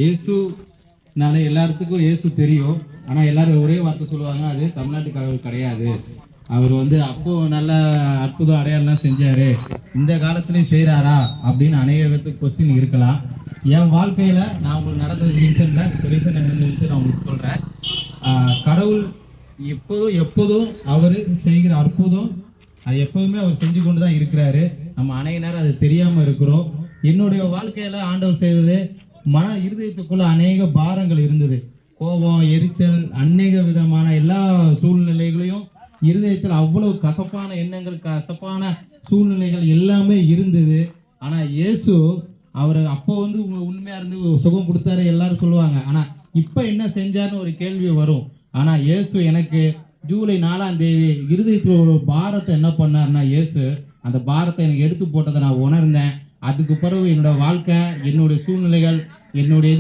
இயேசுனால எல்லாத்துக்கும் இயேசு தெரியும். ஆனால் எல்லாரும் ஒரே வார்த்தை சொல்லுவாங்க, அது தமிழ்நாட்டு கடவுள் கிடையாது. அவர் அப்போ நல்ல அற்புதம் அடையாளம் செஞ்சாரு, இந்த காலத்துலயும் செய்யறாரா அப்படின்னு அநேக பேருக்கு கொஸ்டின் இருக்கலாம். என் வாழ்க்கையில நான் உங்களுக்கு நடந்தது ரீசன்ல நான் உங்களுக்கு சொல்றேன். கடவுள் எப்போதும் அவர் செய்கிற அற்புதம் அது எப்போதுமே அவர் செஞ்சு கொண்டு தான் இருக்கிறாரு. நம்ம அநேக நேரம் அது தெரியாம இருக்கிறோம். என்னுடைய வாழ்க்கையில ஆண்டவர் செய்தது, மன இருதயத்துக்குள்ள அநேக பாரங்கள் இருந்தது. கோபம், எரிச்சல், அநேக விதமான எல்லா சூழ்நிலைகளையும் இருதயத்தில் அவ்வளவு கசப்பான எண்ணங்கள், கசப்பான சூழ்நிலைகள் எல்லாமே இருந்தது. ஆனா இயேசு அவர் அப்போ உண்மையா இருந்து சுகம் கொடுத்தாரு எல்லாரும் சொல்லுவாங்க. ஆனா இப்ப என்ன செஞ்சாருன்னு ஒரு கேள்வி வரும். ஆனா இயேசு எனக்கு ஜூலை 4ஆம் தேதி இருதயத்தில் ஒரு பாரத்தை என்ன பண்ணாருன்னா, இயேசு அந்த பாரத்தை எனக்கு எடுத்து போட்டதை நான் உணர்ந்தேன். அதுக்கு பிறகு என்னோட வாழ்க்கை, என்னுடைய சூழ்நிலைகள், என்னுடைய